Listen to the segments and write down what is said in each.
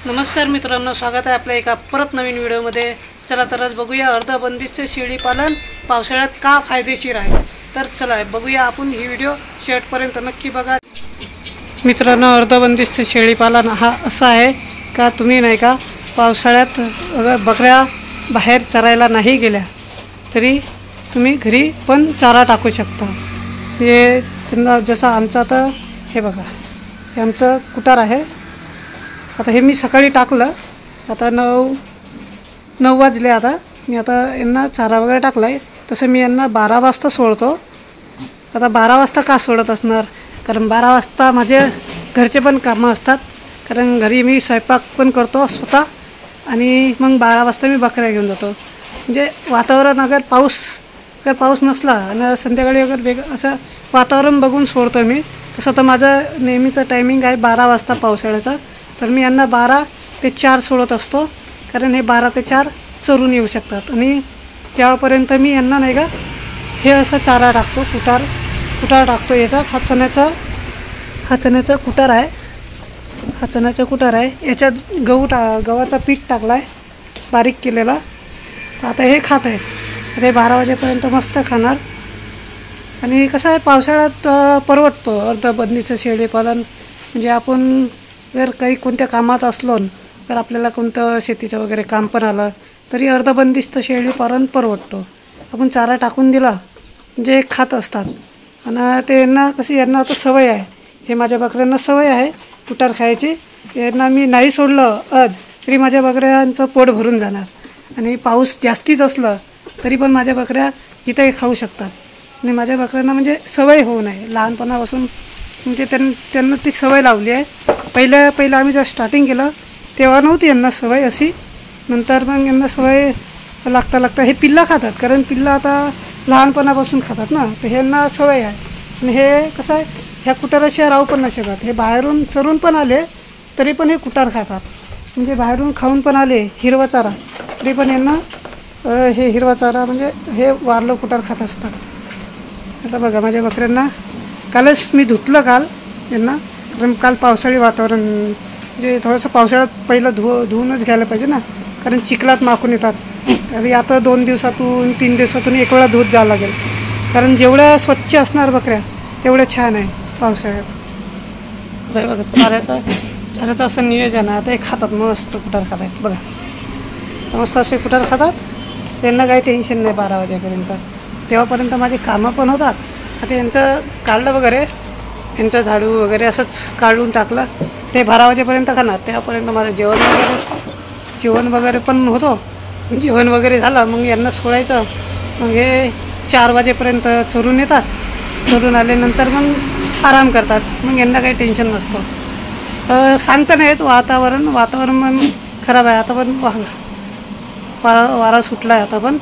नमस्कार मित्रांनो, स्वागत आहे आपल्या एका परत नवीन व्हिडिओमध्ये। चला तर आज बघूया अर्धबंदिस्त शेळी पालन पावसाळ्यात का फायदेशीर आहे। तर चला बघूया आपण ही व्हिडिओ शेवटपर्यंत नक्की बघा। मित्रांनो, अर्धबंदिस्त शेळी पालन हा असा आहे का तुम्ही नाही का पावसाळ्यात अगर बकऱ्या बाहेर चरायला नाही गेल्या तरी तुम्ही घरी पण चारा टाकू शकता। हे त्यांना जसं आमचं आता हे बघा, हे आमचं कुटार आहे। आता हे मी सकाळी टाकलं, आता 9 वाजले। आता मी यांना चारा वगैरे टाकला आहे। तसं मी यांना 12 वाजता सोडतो। आता 12 वाजता का सोडत असणार, कारण 12 वाजता माझे घरचे पण कामं असतात, कारण घरी मी स्वयंपाक पण करतो स्वतः, आणि मग 12 वाजता मी बकऱ्या घेऊन जातो। म्हणजे वातावरण अगर पाऊस नसला आणि संध्याकाळी अगर असं वातावरण बघून सोडतो मी। तसं तर माझं नेहमीचं टायमिंग आहे 12 वाजता पावसाळ्याचा। तर मी यांना 12 ते 4 सोडत असतो, कारण हे 12 ते 4 चरून येऊ शकतात। आणि त्यापर्यंत मी यांना नाही का हे असं चारा टाकतो, कुटार टाकतो। याचा हा चण्याचा कुटार आहे, हा चण्याचा कुटार आहे। याच्यात गव्हाचा पीठ टाकला आहे बारीक केलेला। तर आता हे खात आहे, ते 12 वाजेपर्यंत मस्त खाणार। आणि कसं आहे पावसाळ्यात परवडतो अर्धबंदिस्त शेळी पालन। म्हणजे आपण जर काही कोणत्या कामात असलो, तर आपल्याला कोणतं शेतीचं वगैरे काम पण आलं तरी अर्धबंदिस्त शेळी पालन परवडतो। आपण चारा टाकून दिला म्हणजे खात असतात। आणि ते यांना आता सवय आहे, हे माझ्या बकऱ्यांना सवय आहे कुटार खायची। यांना मी नाही सोडलं आज तरी माझ्या बकऱ्यांचं पोट भरून जाणार। आणि पाऊस जास्तीच असलं तरी पण माझ्या बकऱ्या इथे खाऊ शकतात। आणि माझ्या बकऱ्यांना म्हणजे सवय होऊ नये लहानपणापासून, म्हणजे त्यांना ती सवय लावली आहे। पहिलं आम्ही जेव्हा स्टार्टिंग केलं तेव्हा नव्हती यांना सवय अशी, नंतर मग यांना सवय लागता हे पिल्ला खातात, कारण पिल्ला आता लहानपणापासून खातात ना, तर ह्यांना सवय आहे। आणि हे कसं आहे, ह्या कुटाराशिवाय राहू पण नाही शकत। हे बाहेरून चरून पण आले तरी पण हे कुटार खातात, म्हणजे बाहेरून खाऊन पण आले हिरवा चारा तरी पण यांना हे हिरवा चारा म्हणजे हे वारलं कुटार खात असतात। आता बघा माझ्या बकऱ्यांना कालच मी धुतलं यांना, कारण काल पावसाळी वातावरण, म्हणजे थोडंसं पावसाळ्यात पहिलं धुवूनच घ्यायला पाहिजे ना, कारण चिखलात माखून येतात। तरी आता 2 दिवसातून 3 दिवसातून एक वेळा धुत जावं लागेल, कारण जेवढ्या स्वच्छ असणार बकऱ्या तेवढ्या छान आहे पावसाळ्यात। बघा चाऱ्याचं असं नियोजन आहे। आता हे खातात मस्त कुटार खात आहेत बघा, मस्त असे कुटार खातात। त्यांना काही टेन्शन नाही 12 वाजेपर्यंत, तेव्हापर्यंत माझी कामं पण होतात। आता यांचं काढलं वगैरे, यांचं झाडू वगैरे असंच काढून टाकलं, ते 12 वाजेपर्यंत खाणार। त्यापर्यंत माझं जेवण वगैरे पण होतो। जेवण वगैरे झालं मग यांना सोडायचं, मग हे 4 वाजेपर्यंत चरून येतात। चरून आल्यानंतर मग आराम करतात, मग यांना काही टेन्शन नसतं। सांगता नाही येत, वातावरण पण खराब आहे। आता पण वारा सुटला आहे, आता पण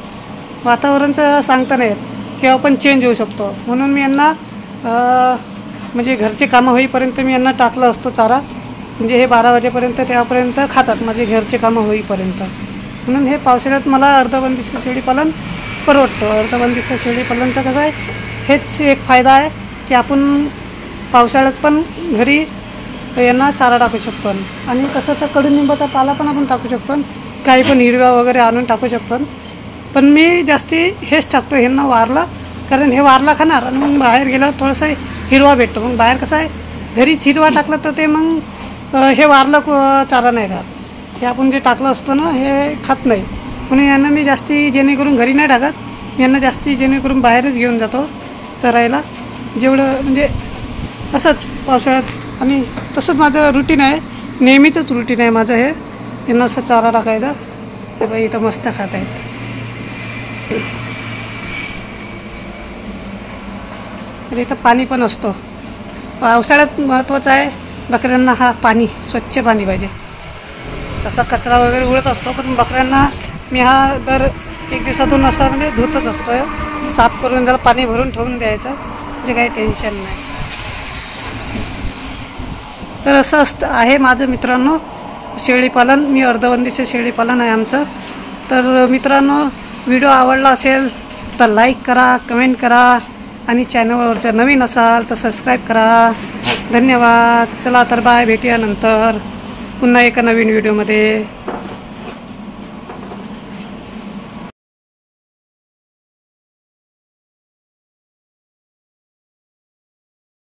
वातावरणचं सांगता नाही येत, केव्हा पण चेंज होऊ शकतो। म्हणून मी यांना म्हणजे घरचे कामं होईपर्यंत मी यांना टाकलं असतं चारा, म्हणजे हे 12 वाजेपर्यंत त्यापर्यंत खातात माझे घरचे कामं होईपर्यंत। म्हणून हे पावसाळ्यात मला अर्धबंदिस्त शेळी पालन परवडतं। अर्धबंदिस्त शेळी पालनचा कसं आहे, हेच एक फायदा आहे की आपण पावसाळ्यात पण घरी यांना चारा टाकू शकतो। आणि कसं तर कडुनिंबाचा पाला पण आपण टाकू शकतो, काही पण हिरव्या वगैरे आणून टाकू शकतो। पण मी जास्ती हेच टाकतो यांना वारला, कारण हे वारला खाणार आणि मग बाहेर गेल्यावर थोडंसं हिरवा भेटतो। मग बाहेर कसं आहे, घरीच हिरवा टाकलं तर ते मग हे वारलं चारा नाही राहत। हे आपण जे टाकलं असतं ना हे खात नाही, म्हणून यांना मी जास्ती जेणेकरून घरी नाही टाकत, यांना जास्ती जेणेकरून बाहेरच घेऊन जातो चरायला, जेवढं म्हणजे असंच पावसाळ्यात। आणि तसंच माझं रुटीन आहे, नेहमीचंच रुटीन आहे माझं हे, यांना असं चारा टाकायचा। हे बाई इथं मस्त खात आहेत। इथं पाणी पण असतो पावसाळ्यात, महत्त्वाचं आहे बकऱ्यांना हा पाणी, स्वच्छ पाणी पाहिजे। तसा कचरा वगैरे उडत असतो, पण बकऱ्यांना मी हा दर 1 दिवसातून असं म्हणजे धुतच असतो, साफ करून त्याला पाणी भरून ठेवून द्यायचं, म्हणजे काही टेन्शन नाही। तर असं आहे माझं मित्रांनो शेळीपालन। मी अर्धबंदिस्त शेळीपालन आहे आमचं। तर मित्रांनो, व्हिडिओ आवडला असेल तर लाईक करा, कमेंट करा, आणि चॅनलवर जर नवीन असाल तर सबस्क्राईब करा। धन्यवाद। चला तर बाय, भेटूया नंतर। पुन्हा एका नवीन व्हिडिओमध्ये.